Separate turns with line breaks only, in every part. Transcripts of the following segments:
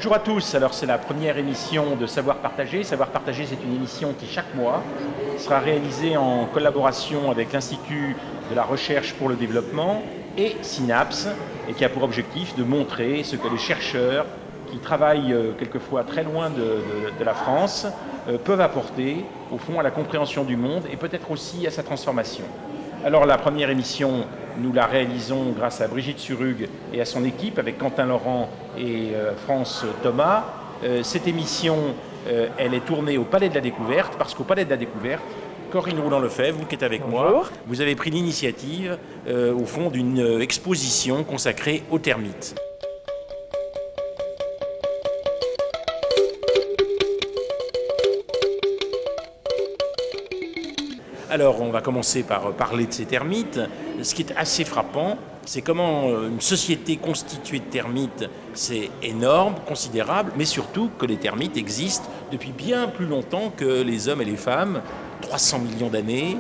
Bonjour à tous, alors c'est la première émission de Savoir Partager. Savoir Partager, c'est une émission qui chaque mois sera réalisée en collaboration avec l'Institut de la Recherche pour le Développement et Synapse, et qui a pour objectif de montrer ce que les chercheurs qui travaillent quelquefois très loin de la France peuvent apporter au fond à la compréhension du monde et peut-être aussi à sa transformation. Alors la première émission, nous la réalisons grâce à Brigitte Surrugue et à son équipe avec Quentin Laurent et France Thomas. Cette émission, elle est tournée au Palais de la Découverte parce qu'au Palais de la Découverte, Corinne Roulland-Lefebvre, vous qui êtes avec moi, vous avez pris l'initiative au fond d'une exposition consacrée aux termites. Alors, on va commencer par parler de ces termites. Ce qui est assez frappant, c'est comment une société constituée de termites, c'est énorme, considérable, mais surtout que les termites existent depuis bien plus longtemps que les hommes et les femmes, 300 millions d'années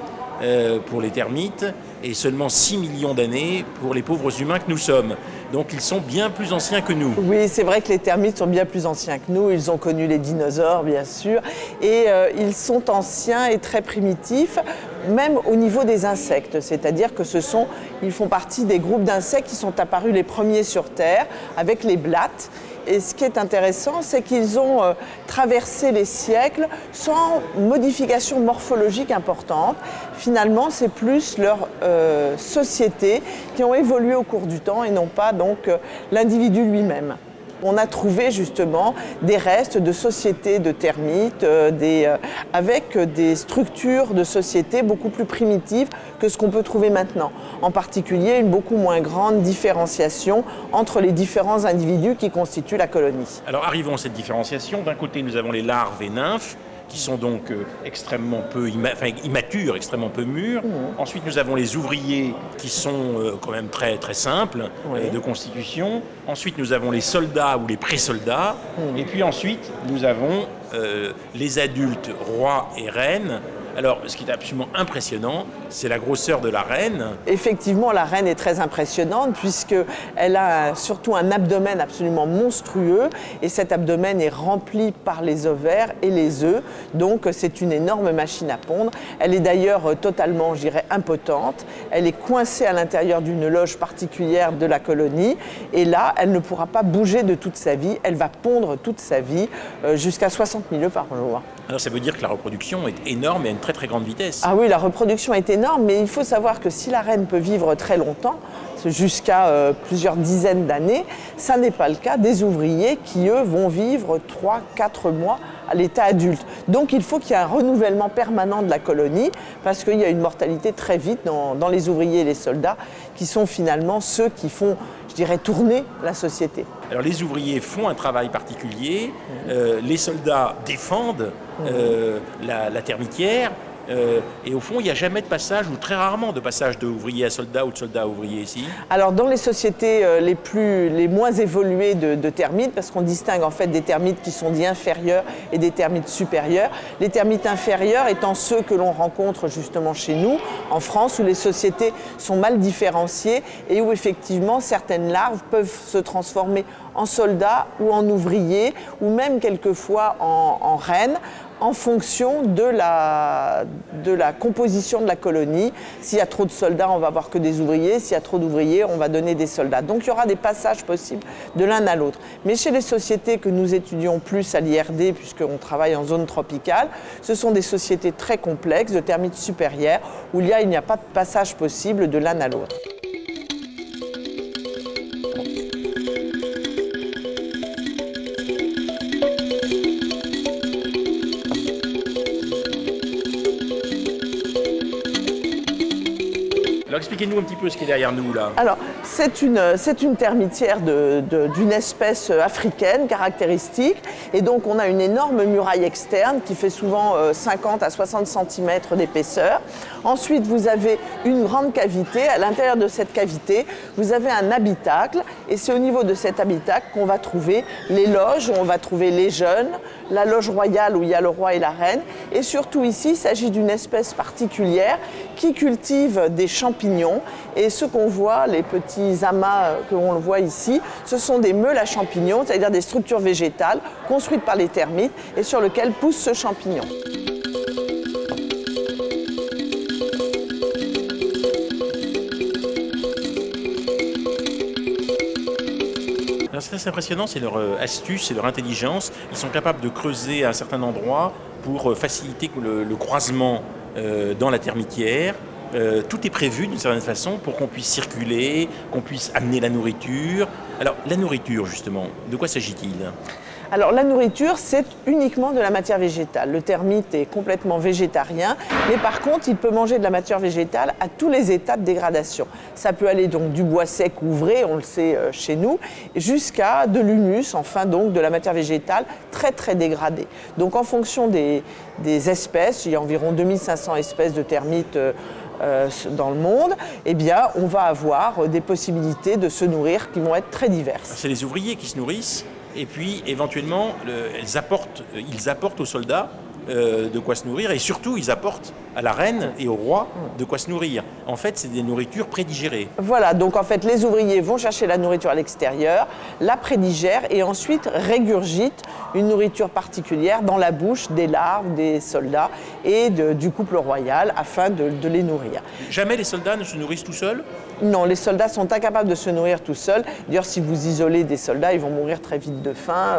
pour les termites et seulement 6 millions d'années pour les pauvres humains que nous sommes. Donc ils sont bien plus anciens que nous.
Oui, c'est vrai que les termites sont bien plus anciens que nous. Ils ont connu les dinosaures, bien sûr. Et ils sont anciens et très primitifs, même au niveau des insectes. C'est-à-dire que ils font partie des groupes d'insectes qui sont apparus les premiers sur Terre, avec les blattes. Et ce qui est intéressant, c'est qu'ils ont traversé les siècles sans modification morphologique importante. Finalement, c'est plus leur société qui ont évolué au cours du temps et non pas donc l'individu lui-même. On a trouvé justement des restes de sociétés de termites avec des structures de sociétés beaucoup plus primitives que ce qu'on peut trouver maintenant. En particulier, une beaucoup moins grande différenciation entre les différents individus qui constituent la colonie.
Alors arrivons à cette différenciation. D'un côté, nous avons les larves et nymphes, qui sont donc extrêmement peu immatures, extrêmement peu mûrs. Ensuite, nous avons les ouvriers qui sont quand même très, très simples de constitution. Ensuite, nous avons les soldats ou les pré-soldats. Et puis ensuite, nous avons les adultes, rois et reines. Alors, ce qui est absolument impressionnant, c'est la grosseur de la reine.
Effectivement, la reine est très impressionnante puisqu'elle a surtout un abdomen absolument monstrueux et cet abdomen est rempli par les ovaires et les œufs. Donc, c'est une énorme machine à pondre. Elle est d'ailleurs totalement, je dirais, impotente. Elle est coincée à l'intérieur d'une loge particulière de la colonie et là, elle ne pourra pas bouger de toute sa vie. Elle va pondre toute sa vie jusqu'à 60 000 œufs par jour.
Alors ça veut dire que la reproduction est énorme et à une très très grande vitesse.
Ah oui, la reproduction est énorme, mais il faut savoir que si la reine peut vivre très longtemps, jusqu'à plusieurs dizaines d'années, ça n'est pas le cas des ouvriers qui, eux, vont vivre 3-4 mois à l'état adulte. Donc il faut qu'il y ait un renouvellement permanent de la colonie, parce qu'il y a une mortalité très vite dans les ouvriers et les soldats, qui sont finalement ceux qui font, je dirais, tourner la société.
Alors les ouvriers font un travail particulier, les soldats défendent la termitière, et au fond, il n'y a jamais de passage, ou très rarement de passage d'ouvrier à soldat ou de soldat à ouvrier ici.
Alors dans les sociétés les moins évoluées de termites, parce qu'on distingue en fait des termites qui sont dits inférieurs et des termites supérieurs, les termites inférieurs étant ceux que l'on rencontre justement chez nous, en France, où les sociétés sont mal différenciées et où effectivement certaines larves peuvent se transformer en soldats ou en ouvriers, ou même quelquefois en reines, en fonction de la composition de la colonie. S'il y a trop de soldats, on va avoir que des ouvriers. S'il y a trop d'ouvriers, on va donner des soldats. Donc il y aura des passages possibles de l'un à l'autre. Mais chez les sociétés que nous étudions plus à l'IRD, puisqu'on travaille en zone tropicale, ce sont des sociétés très complexes, de termites supérieurs, où il n'y a pas de passage possible de l'un à l'autre.
Alors expliquez-nous un petit peu ce qui est derrière nous là.
Alors c'est une termitière d'une espèce africaine caractéristique Et donc on a une énorme muraille externe qui fait souvent 50 à 60 cm d'épaisseur. Ensuite, vous avez une grande cavité. À l'intérieur de cette cavité, vous avez un habitacle. Et c'est au niveau de cet habitacle qu'on va trouver les loges, où on va trouver les jeunes, la loge royale où il y a le roi et la reine. Et surtout ici, il s'agit d'une espèce particulière qui cultive des champignons. Et ce qu'on voit, les petits amas que l'on voit ici, ce sont des meules à champignons, c'est-à-dire des structures végétales construites par les termites et sur lesquelles pousse ce champignon.
Ce qui est assez impressionnant, c'est leur astuce et leur intelligence. Ils sont capables de creuser à un certain endroit pour faciliter le croisement dans la termitière. Tout est prévu d'une certaine façon pour qu'on puisse circuler, qu'on puisse amener la nourriture. Alors, la nourriture, justement, de quoi s'agit-il ?
Alors la nourriture, c'est uniquement de la matière végétale. Le termite est complètement végétarien, mais par contre, il peut manger de la matière végétale à tous les états de dégradation. Ça peut aller donc du bois sec ouvré, on le sait chez nous, jusqu'à de l'humus, enfin donc de la matière végétale très très dégradée. Donc en fonction des espèces, il y a environ 2500 espèces de termites dans le monde, eh bien, on va avoir des possibilités de se nourrir qui vont être très diverses.
C'est les ouvriers qui se nourrissent. Et puis, éventuellement, ils apportent aux soldats de quoi se nourrir. Et surtout, ils apportent à la reine et au roi de quoi se nourrir. En fait, c'est des nourritures prédigérées.
Voilà, donc en fait, les ouvriers vont chercher la nourriture à l'extérieur, la prédigèrent et ensuite régurgitent une nourriture particulière dans la bouche des larves, des soldats et du couple royal afin de les nourrir.
Jamais les soldats ne se nourrissent tout seuls ?
Non, les soldats sont incapables de se nourrir tout seuls. D'ailleurs, si vous isolez des soldats, ils vont mourir très vite de faim.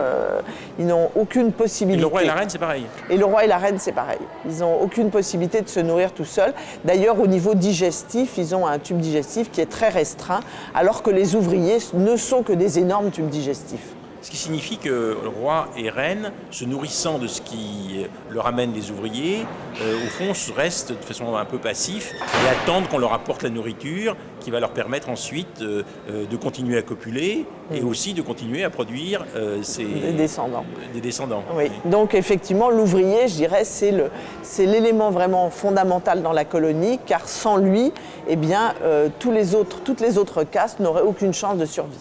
Ils n'ont aucune possibilité.
Et le roi et la reine, c'est pareil ?
Et le roi et la reine, c'est pareil. Ils n'ont aucune possibilité de se nourrir tout seuls. D'ailleurs, au niveau digestif, ils ont un tube digestif qui est très restreint, alors que les ouvriers ne sont que des énormes tubes digestifs.
Ce qui signifie que le roi et reine, se nourrissant de ce qui leur amène les ouvriers, au fond, restent de façon un peu passifs et attendent qu'on leur apporte la nourriture qui va leur permettre ensuite de continuer à copuler et aussi de continuer à produire
des descendants.
Des descendants.
Oui. Donc effectivement, l'ouvrier, je dirais, c'est l'élément vraiment fondamental dans la colonie, car sans lui, eh bien, toutes les autres castes n'auraient aucune chance de survie.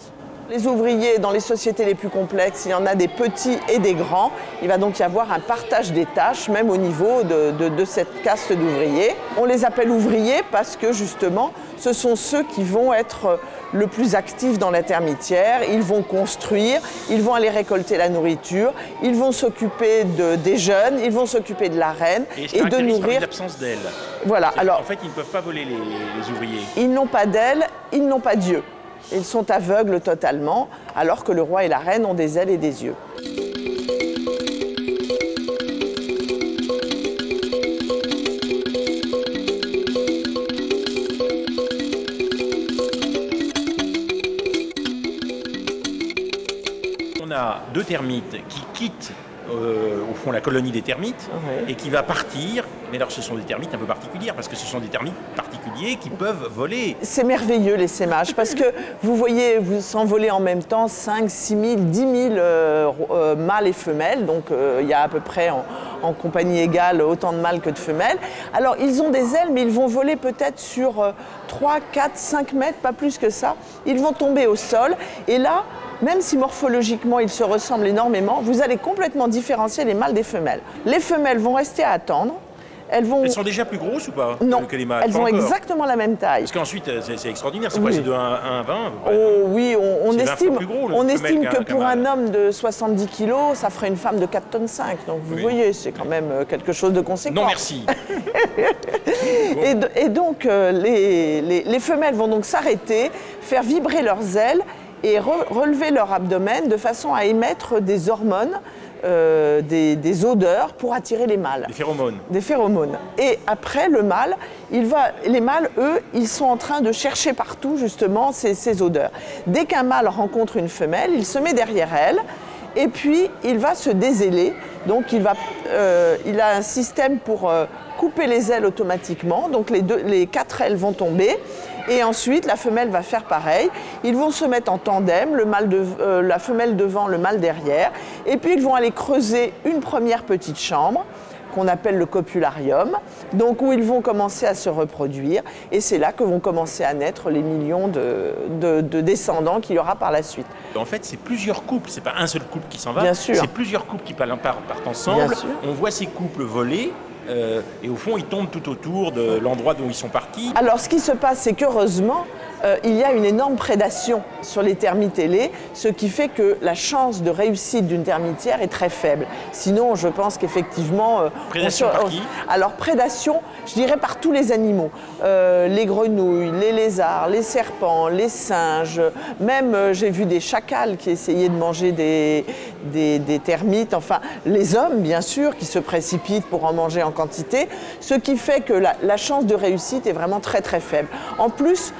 Les ouvriers, dans les sociétés les plus complexes, il y en a des petits et des grands. Il va donc y avoir un partage des tâches, même au niveau de cette caste d'ouvriers. On les appelle ouvriers parce que justement, ce sont ceux qui vont être le plus actifs dans la termitière. Ils vont construire, ils vont aller récolter la nourriture, ils vont s'occuper des jeunes, ils vont s'occuper de la reine et de nourrir.
L'absence d'ailes.
Voilà. Alors,
en fait, ils ne peuvent pas voler les ouvriers.
Ils n'ont pas d'ailes, ils n'ont pas d'yeux. Ils sont aveugles totalement, alors que le roi et la reine ont des ailes et des yeux.
On a deux termites qui quittent au fond la colonie des termites et qui va partir. Mais alors ce sont des termites un peu particulières parce que ce sont des termites particuliers qui peuvent voler.
C'est merveilleux l'essaimage parce que vous voyez vous s'envoler en même temps 5, 6 000, 10 000 mâles et femelles. Donc il y a à peu près en compagnie égale autant de mâles que de femelles. Alors ils ont des ailes mais ils vont voler peut-être sur 3, 4, 5 mètres, pas plus que ça. Ils vont tomber au sol et là, même si morphologiquement ils se ressemblent énormément, vous allez complètement différencier les mâles des femelles. Les femelles vont rester à attendre. Elles
sont déjà plus grosses ou pas que les mâles?
Elles ont exactement la même taille.
Parce qu'ensuite, c'est extraordinaire, c'est quoi? C'est de 1 à 20
Oh oui, on estime,
on
estime que pour un homme de 70 kilos, ça ferait une femme de 4,5 tonnes. Donc vous voyez, c'est quand même quelque chose de conséquent.
Non, merci.
Et donc, les femelles vont donc s'arrêter, faire vibrer leurs ailes et relever leur abdomen de façon à émettre des hormones, des odeurs pour attirer les mâles.
Des phéromones.
Des phéromones. Et après, le mâle, les mâles, eux, ils sont en train de chercher partout justement ces odeurs. Dès qu'un mâle rencontre une femelle, il se met derrière elle et puis il va se déailer. Donc il a un système pour couper les ailes automatiquement. Donc les 4 ailes vont tomber Et ensuite, la femelle va faire pareil. Ils vont se mettre en tandem, la femelle devant, le mâle derrière. Et puis, ils vont aller creuser une première petite chambre qu'on appelle le copularium, donc où ils vont commencer à se reproduire. Et c'est là que vont commencer à naître les millions de descendants qu'il y aura par la suite.
En fait, c'est plusieurs couples, c'est pas un seul couple qui s'en va,
Bien sûr.
c'est plusieurs couples qui partent ensemble.
Bien sûr.
On voit ces couples voler. Et au fond, ils tombent tout autour de l'endroit dont ils sont partis.
Alors, ce qui se passe, c'est qu'heureusement, il y a une énorme prédation sur les termites ailés, ce qui fait que la chance de réussite d'une termitière est très faible. Sinon, je pense qu'effectivement...
Prédation par qui ?
Alors, prédation, je dirais par tous les animaux. Les grenouilles, les lézards, les serpents, les singes, même j'ai vu des chacals qui essayaient de manger des termites, enfin, les hommes, bien sûr, qui se précipitent pour en manger en quantité, ce qui fait que la chance de réussite est vraiment très très faible. En plus,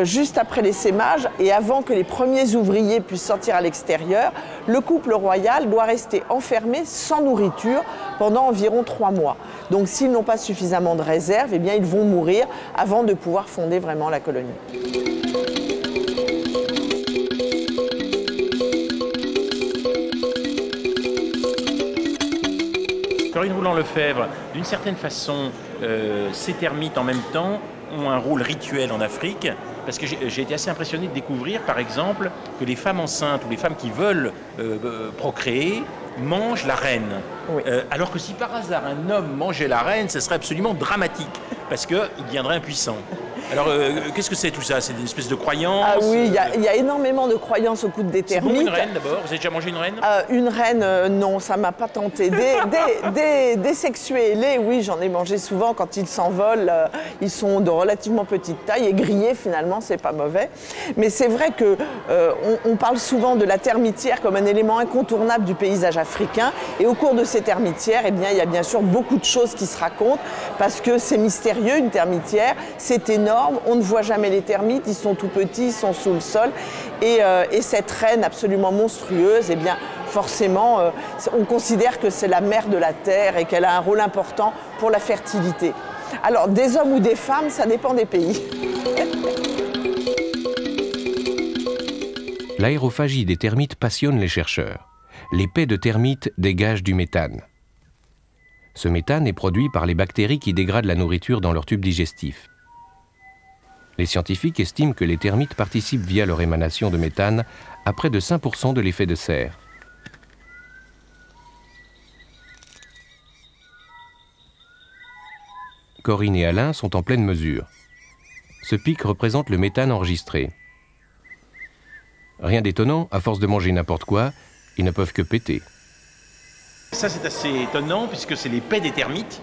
juste après l'essaimage et avant que les premiers ouvriers puissent sortir à l'extérieur, le couple royal doit rester enfermé sans nourriture pendant environ 3 mois. Donc s'ils n'ont pas suffisamment de réserve, eh bien, ils vont mourir avant de pouvoir fonder vraiment la colonie.
Corinne Rouland-Lefebvre, d'une certaine façon, ces termites en même temps ont un rôle rituel en Afrique, parce que j'ai été assez impressionné de découvrir, par exemple, que les femmes enceintes ou les femmes qui veulent procréer mangent la reine.
Oui.
Alors que si par hasard un homme mangeait la reine, ce serait absolument dramatique, parce qu'il deviendrait impuissant. Alors, qu'est-ce que c'est tout ça? C'est une espèce de croyance?
Ah oui, il y a énormément de croyances au coup des termites.
C'est bon, une reine d'abord? Vous avez déjà mangé une reine?
Une reine, non, ça m'a pas tenté. Des sexués ailés, oui, j'en ai mangé souvent quand ils s'envolent. Ils sont de relativement petite taille et grillés, finalement, c'est pas mauvais. Mais c'est vrai que on parle souvent de la termitière comme un élément incontournable du paysage africain. Et au cours de ces termitières, eh bien, il y a bien sûr beaucoup de choses qui se racontent parce que c'est mystérieux, une termitière, c'est énorme. On ne voit jamais les termites, ils sont tout petits, ils sont sous le sol. Et cette reine absolument monstrueuse, eh bien, forcément, on considère que c'est la mère de la terre et qu'elle a un rôle important pour la fertilité. Alors, des hommes ou des femmes, ça dépend des pays.
L'aérophagie des termites passionne les chercheurs. Les paies de termites dégagent du méthane. Ce méthane est produit par les bactéries qui dégradent la nourriture dans leur tube digestif. Les scientifiques estiment que les termites participent via leur émanation de méthane à près de 5% de l'effet de serre. Corinne et Alain sont en pleine mesure. Ce pic représente le méthane enregistré. Rien d'étonnant, à force de manger n'importe quoi, ils ne peuvent que péter.
Ça, c'est assez étonnant puisque c'est les paies des termites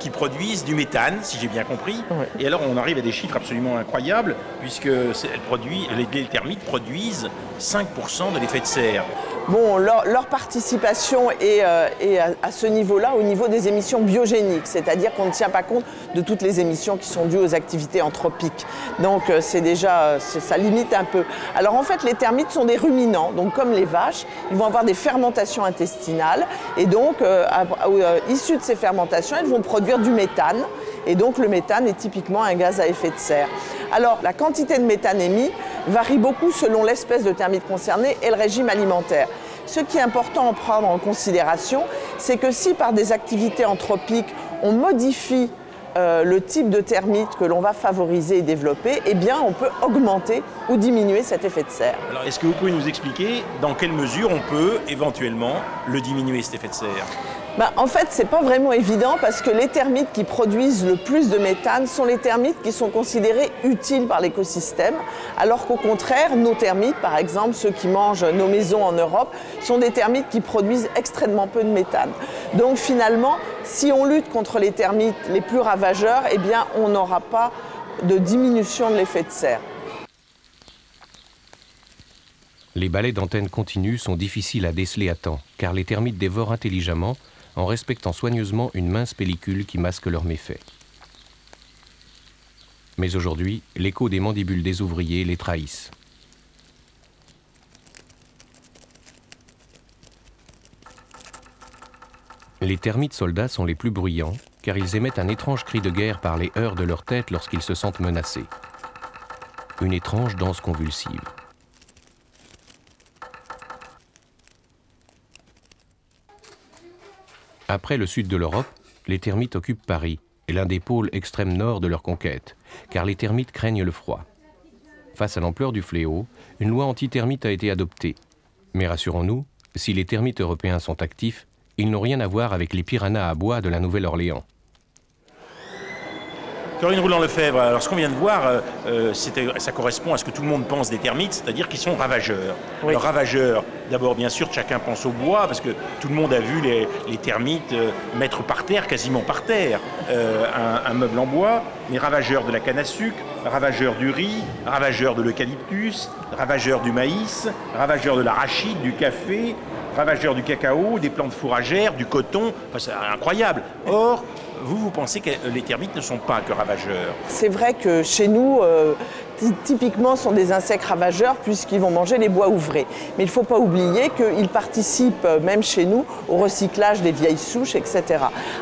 qui produisent du méthane, si j'ai bien compris. Ouais. Et alors, on arrive à des chiffres absolument incroyables puisque les termites produisent 5% de l'effet de serre.
Bon, leur participation est à ce niveau-là, au niveau des émissions biogéniques, c'est-à-dire qu'on ne tient pas compte de toutes les émissions qui sont dues aux activités anthropiques. Donc c'est déjà, ça limite un peu. Alors en fait, les termites sont des ruminants, donc comme les vaches, ils vont avoir des fermentations intestinales et donc issues de ces fermentations, elles vont produire du méthane. Et donc le méthane est typiquement un gaz à effet de serre. Alors la quantité de méthane émis varie beaucoup selon l'espèce de termite concernée et le régime alimentaire. Ce qui est important à prendre en considération, c'est que si par des activités anthropiques, on modifie le type de termite que l'on va favoriser et développer, eh bien on peut augmenter ou diminuer cet effet de serre.
Alors est-ce que vous pouvez nous expliquer dans quelle mesure on peut éventuellement le diminuer, cet effet de serre ?
En fait, ce n'est pas vraiment évident parce que les termites qui produisent le plus de méthane sont les termites qui sont considérés utiles par l'écosystème, alors qu'au contraire, nos termites, par exemple, ceux qui mangent nos maisons en Europe, sont des termites qui produisent extrêmement peu de méthane. Donc finalement, si on lutte contre les termites les plus ravageurs, eh bien, on n'aura pas de diminution de l'effet de serre.
Les balais d'antennes continues sont difficiles à déceler à temps, car les termites dévorent intelligemment en respectant soigneusement une mince pellicule qui masque leurs méfaits. Mais aujourd'hui, l'écho des mandibules des ouvriers les trahissent. Les termites soldats sont les plus bruyants, car ils émettent un étrange cri de guerre par les heurts de leur tête lorsqu'ils se sentent menacés. une étrange danse convulsive. Après le sud de l'Europe, les termites occupent Paris, et l'un des pôles extrême nord de leur conquête, car les termites craignent le froid. Face à l'ampleur du fléau, une loi anti-termite a été adoptée. Mais rassurons-nous, si les termites européens sont actifs, ils n'ont rien à voir avec les piranhas à bois de la Nouvelle-Orléans.
Corinne Rouland-Lefebvre, alors ce qu'on vient de voir, ça correspond à ce que tout le monde pense des termites, c'est-à-dire qu'ils sont ravageurs.
Oui.
Alors ravageurs, d'abord bien sûr chacun pense au bois, parce que tout le monde a vu les termites mettre par terre, quasiment par terre, un meuble en bois, mais ravageurs de la canne à sucre, ravageurs du riz, ravageurs de l'eucalyptus, ravageurs du maïs, ravageurs de l'arachide, du café, ravageurs du cacao, des plantes fourragères, du coton, enfin, c'est incroyable. Or, vous pensez que les termites ne sont pas que ravageurs?
C'est vrai que chez nous, typiquement, ce sont des insectes ravageurs puisqu'ils vont manger les bois ouvrés. Mais il ne faut pas oublier qu'ils participent, même chez nous, au recyclage des vieilles souches, etc.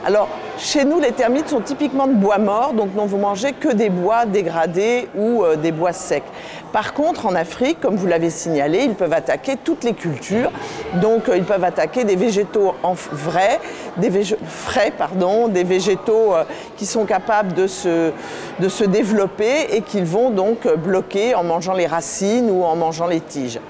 Alors, chez nous, les termites sont typiquement de bois mort, donc ne vont manger que des bois dégradés ou des bois secs. Par contre, en Afrique, comme vous l'avez signalé, ils peuvent attaquer toutes les cultures. Donc, ils peuvent attaquer des végétaux frais, des végétaux qui sont capables de se développer et qu'ils vont donc bloquer en mangeant les racines ou en mangeant les tiges.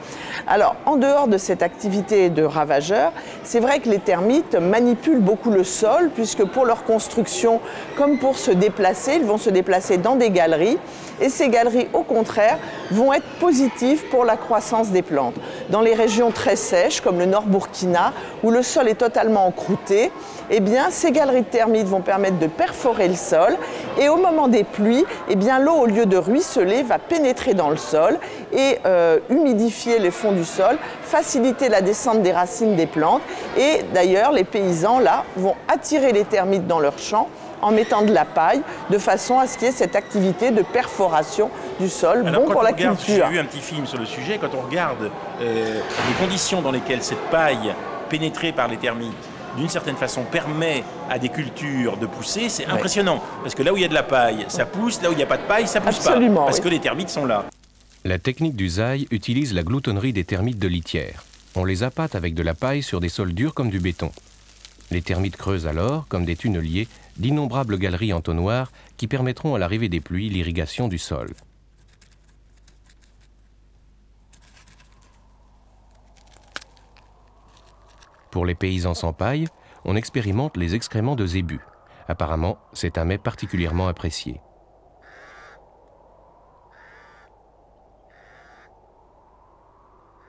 Alors, en dehors de cette activité de ravageurs, c'est vrai que les termites manipulent beaucoup le sol, puisque pour leur construction, comme pour se déplacer, ils vont se déplacer dans des galeries. Et ces galeries, au contraire, vont être positives pour la croissance des plantes. Dans les régions très sèches, comme le Nord Burkina, où le sol est totalement encrouté, eh bien, ces galeries de termites vont permettre de perforer le sol. Et au moment des pluies, eh bien, l'eau, au lieu de ruisseler, va pénétrer dans le sol et humidifier les fonds du sol, faciliter la descente des racines des plantes. Et d'ailleurs, les paysans, là, vont attirer les termites dans leurs champs en mettant de la paille, de façon à ce qu'il y ait cette activité de perforation du sol,
alors,
bon pour la culture.
J'ai vu un petit film sur le sujet, quand on regarde les conditions dans lesquelles cette paille pénétrée par les termites, d'une certaine façon, permet à des cultures de pousser, c'est impressionnant. Parce que là où il y a de la paille, ça pousse, là où il n'y a pas de paille, ça ne pousse pas. Parce que les termites sont là.
La technique d'Usaï utilise la gloutonnerie des termites de litière. On les appâte avec de la paille sur des sols durs comme du béton. Les termites creusent alors, comme des tunneliers, d'innombrables galeries en tonnoirs qui permettront à l'arrivée des pluies l'irrigation du sol. Pour les paysans sans paille, on expérimente les excréments de zébu. Apparemment, c'est un mets particulièrement apprécié.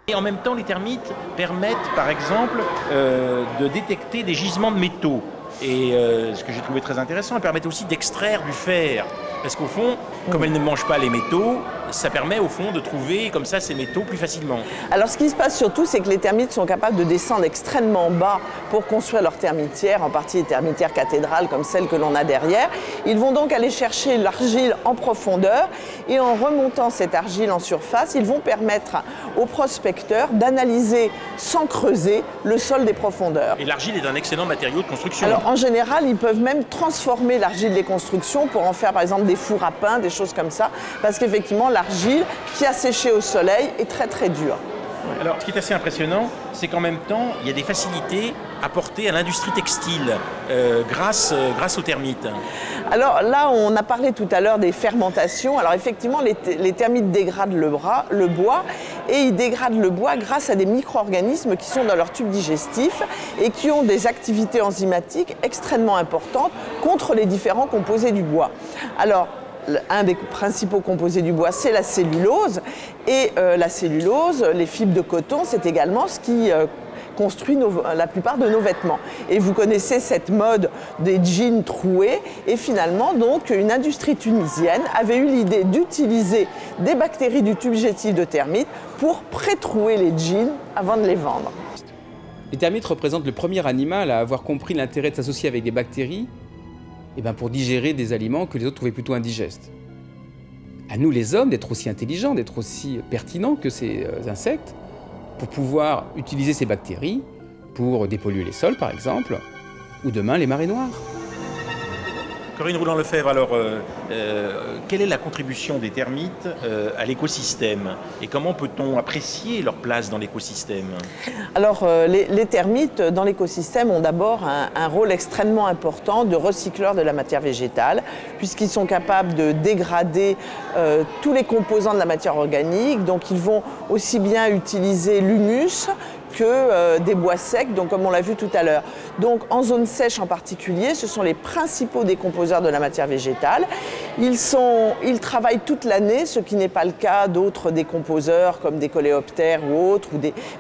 Et en même temps, les termites permettent, par exemple, de détecter des gisements de métaux. Et ce que j'ai trouvé très intéressant, elles permettent aussi d'extraire du fer. Parce qu'au fond, comme elles ne mangent pas les métaux, ça permet au fond de trouver comme ça ces métaux plus facilement.
Alors ce qui se passe surtout, c'est que les termites sont capables de descendre extrêmement bas pour construire leurs termitières, en partie les termitières cathédrales comme celles que l'on a derrière. Ils vont donc aller chercher l'argile en profondeur et en remontant cette argile en surface, ils vont permettre aux prospecteurs d'analyser sans creuser le sol des profondeurs.
Et l'argile est un excellent matériau de construction.
Alors en général, ils peuvent même transformer l'argile des constructions pour en faire par exemple des fours à pain, des choses comme ça, parce qu'effectivement l'argile qui a séché au soleil est très très dure.
Alors, ce qui est assez impressionnant, c'est qu'en même temps, il y a des facilités apportées à l'industrie textile grâce aux termites.
Alors là, on a parlé tout à l'heure des fermentations. Alors effectivement, les termites dégradent le bois et ils dégradent le bois grâce à des micro-organismes qui sont dans leur tube digestif et qui ont des activités enzymatiques extrêmement importantes contre les différents composés du bois. Alors, un des principaux composés du bois, c'est la cellulose. Et la cellulose, les fibres de coton, c'est également ce qui construit la plupart de nos vêtements. Et vous connaissez cette mode des jeans troués. Et finalement, donc, une industrie tunisienne avait eu l'idée d'utiliser des bactéries du tube digestif de termites pour pré-trouer les jeans avant de les vendre.
Les termites représentent le premier animal à avoir compris l'intérêt de s'associer avec des bactéries pour digérer des aliments que les autres trouvaient plutôt indigestes. À nous les hommes d'être aussi intelligents, d'être aussi pertinents que ces insectes pour pouvoir utiliser ces bactéries pour dépolluer les sols par exemple, ou demain les marées noires.
Corinne Rouland-Lefebvre, alors, quelle est la contribution des termites à l'écosystème et comment peut-on apprécier leur place dans l'écosystème?
Alors, les termites dans l'écosystème ont d'abord un rôle extrêmement important de recycleur de la matière végétale, puisqu'ils sont capables de dégrader tous les composants de la matière organique. Donc, ils vont aussi bien utiliser l'humus que des bois secs, donc comme on l'a vu tout à l'heure. Donc en zone sèche en particulier, ce sont les principaux décomposeurs de la matière végétale. Ils travaillent toute l'année, ce qui n'est pas le cas d'autres décomposeurs comme des coléoptères ou autres,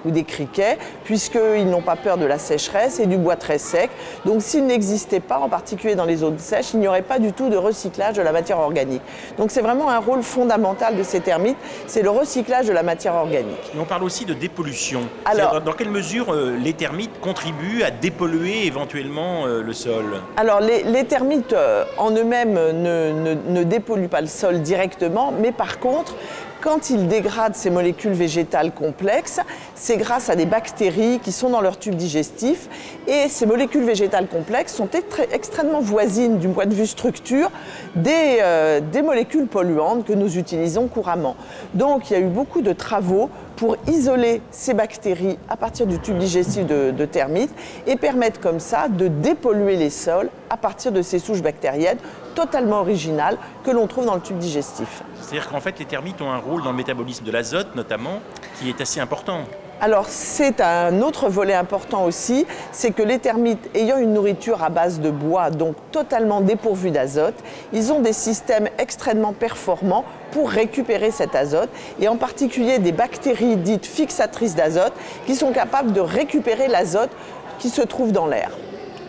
ou des criquets, puisqu'ils n'ont pas peur de la sécheresse et du bois très sec. Donc s'ils n'existaient pas, en particulier dans les zones sèches, il n'y aurait pas du tout de recyclage de la matière organique. Donc c'est vraiment un rôle fondamental de ces termites, c'est le recyclage de la matière organique.
Et on parle aussi de dépollution. Alors, dans quelle mesure les termites contribuent à dépolluer éventuellement le sol?
Alors les termites en eux-mêmes ne dépolluent pas le sol directement, mais par contre, quand ils dégradent ces molécules végétales complexes, c'est grâce à des bactéries qui sont dans leur tube digestif. Et ces molécules végétales complexes sont extrêmement voisines du point de vue structure des molécules polluantes que nous utilisons couramment. Donc il y a eu beaucoup de travaux pour isoler ces bactéries à partir du tube digestif de termites et permettre comme ça de dépolluer les sols à partir de ces souches bactériennes totalement originales que l'on trouve dans le tube digestif.
C'est-à-dire qu'en fait les termites ont un rôle dans le métabolisme de l'azote notamment qui est assez important.
Alors c'est un autre volet important aussi, c'est que les termites ayant une nourriture à base de bois, donc totalement dépourvue d'azote, ils ont des systèmes extrêmement performants pour récupérer cet azote et en particulier des bactéries dites fixatrices d'azote qui sont capables de récupérer l'azote qui se trouve dans l'air.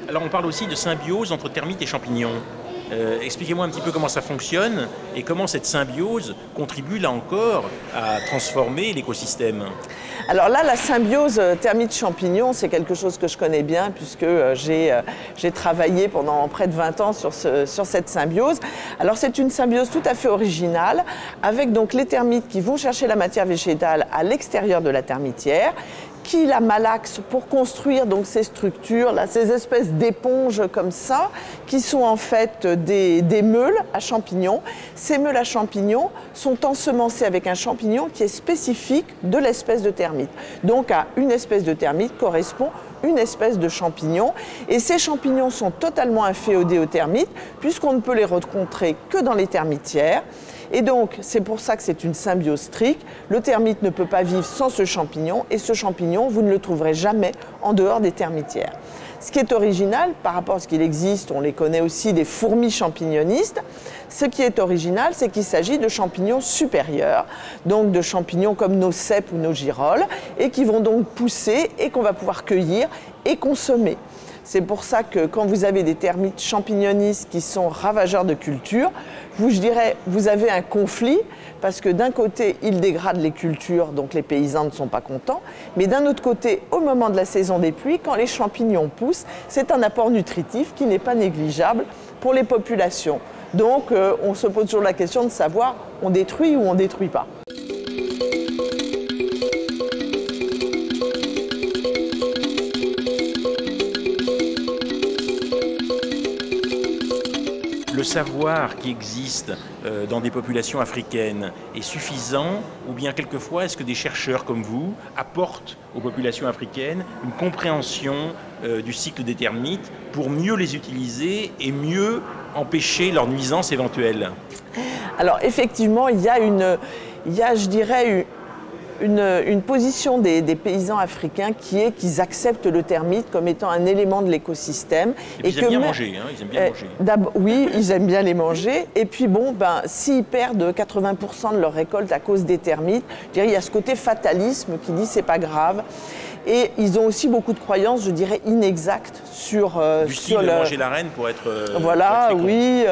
Alors on parle aussi de symbiose entre termites et champignons. Expliquez-moi un petit peu comment ça fonctionne et comment cette symbiose contribue là encore à transformer l'écosystème.
Alors là, la symbiose termite-champignon, c'est quelque chose que je connais bien puisque j'ai travaillé pendant près de 20 ans sur cette symbiose. Alors c'est une symbiose tout à fait originale avec donc les termites qui vont chercher la matière végétale à l'extérieur de la termitière, qui la malaxent pour construire donc ces structures, là, ces espèces d'éponges comme ça, qui sont en fait des meules à champignons. Ces meules à champignons sont ensemencées avec un champignon qui est spécifique de l'espèce de termite. Donc à une espèce de termite correspond une espèce de champignon. Et ces champignons sont totalement inféodés aux termites, puisqu'on ne peut les rencontrer que dans les termitières. Et donc, c'est pour ça que c'est une symbiose stricte. Le termite ne peut pas vivre sans ce champignon, et ce champignon, vous ne le trouverez jamais en dehors des termitières. Ce qui est original, par rapport à ce qu'il existe, on les connaît aussi des fourmis champignonistes, ce qui est original, c'est qu'il s'agit de champignons supérieurs, donc de champignons comme nos cèpes ou nos girolles, et qui vont donc pousser et qu'on va pouvoir cueillir et consommer. C'est pour ça que quand vous avez des termites champignonistes qui sont ravageurs de culture, je dirais, vous avez un conflit parce que d'un côté, ils dégradent les cultures, donc les paysans ne sont pas contents, mais d'un autre côté, au moment de la saison des pluies, quand les champignons poussent, c'est un apport nutritif qui n'est pas négligeable pour les populations. Donc, on se pose toujours la question de savoir, on détruit ou on ne détruit pas.
Le savoir qui existe dans des populations africaines est suffisant ou bien quelquefois est-ce que des chercheurs comme vous apportent aux populations africaines une compréhension du cycle des termites pour mieux les utiliser et mieux empêcher leur nuisance éventuelle?
Alors effectivement, il y a je dirais, une position des paysans africains qui est qu'ils acceptent le termite comme étant un élément de l'écosystème.
Et ils aiment bien manger, hein, ils aiment bien manger.
Oui, ils aiment bien les manger. Et puis bon, s'ils perdent 80% de leur récolte à cause des termites, je dirais, il y a ce côté fatalisme qui dit c'est pas grave. Et ils ont aussi beaucoup de croyances, je dirais, inexactes sur...
du style de manger la reine pour être...
Voilà, oui.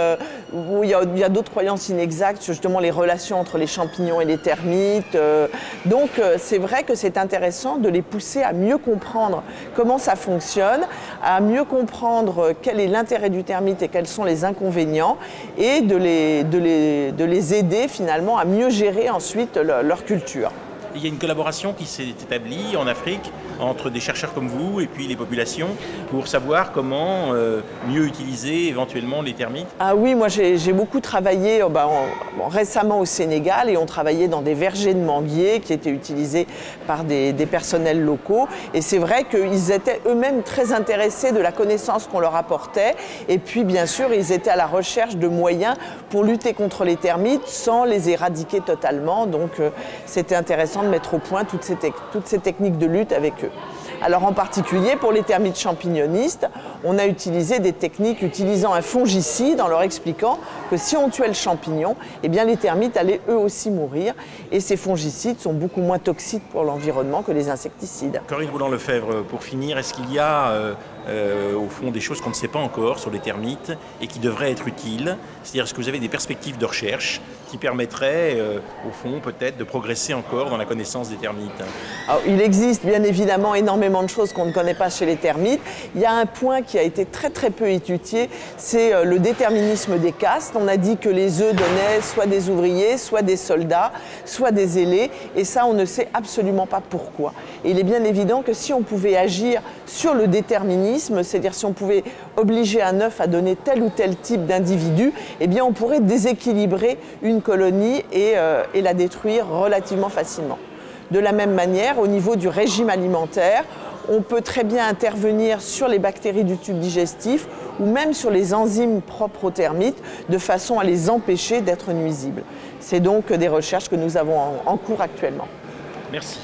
Il y a d'autres croyances inexactes sur justement les relations entre les champignons et les termites. Donc c'est vrai que c'est intéressant de les pousser à mieux comprendre comment ça fonctionne, à mieux comprendre quel est l'intérêt du termite et quels sont les inconvénients, et de les aider finalement à mieux gérer ensuite leur culture.
Il y a une collaboration qui s'est établie en Afrique entre des chercheurs comme vous et puis les populations pour savoir comment mieux utiliser éventuellement les termites?
Ah oui, moi j'ai beaucoup travaillé récemment au Sénégal et on travaillait dans des vergers de manguiers qui étaient utilisés par des personnels locaux. Et c'est vrai qu'ils étaient eux-mêmes très intéressés de la connaissance qu'on leur apportait. Et puis bien sûr, ils étaient à la recherche de moyens pour lutter contre les termites sans les éradiquer totalement. Donc c'était intéressant de mettre au point toutes ces techniques de lutte avec eux. Alors en particulier pour les termites champignonistes, on a utilisé des techniques utilisant un fongicide en leur expliquant que si on tuait le champignon, eh bien les termites allaient eux aussi mourir. Et ces fongicides sont beaucoup moins toxiques pour l'environnement que les insecticides.
Corinne Rouland-Lefebvre, pour finir, est-ce qu'il y a au fond des choses qu'on ne sait pas encore sur les termites et qui devraient être utiles? C'est-à-dire, est-ce que vous avez des perspectives de recherche qui permettraient, au fond, peut-être de progresser encore dans la connaissance des termites?
Alors, il existe bien évidemment énormément de choses qu'on ne connaît pas chez les termites. Il y a un point qui a été très peu étudié, c'est le déterminisme des castes. On a dit que les œufs donnaient soit des ouvriers, soit des soldats, soit des ailés, et ça on ne sait absolument pas pourquoi. Et il est bien évident que si on pouvait agir sur le déterminisme, c'est-à-dire si on pouvait obliger un œuf à donner tel ou tel type d'individu, eh bien on pourrait déséquilibrer une colonie et la détruire relativement facilement. De la même manière, au niveau du régime alimentaire, on peut très bien intervenir sur les bactéries du tube digestif ou même sur les enzymes propres aux termites de façon à les empêcher d'être nuisibles. C'est donc des recherches que nous avons en cours actuellement.
Merci.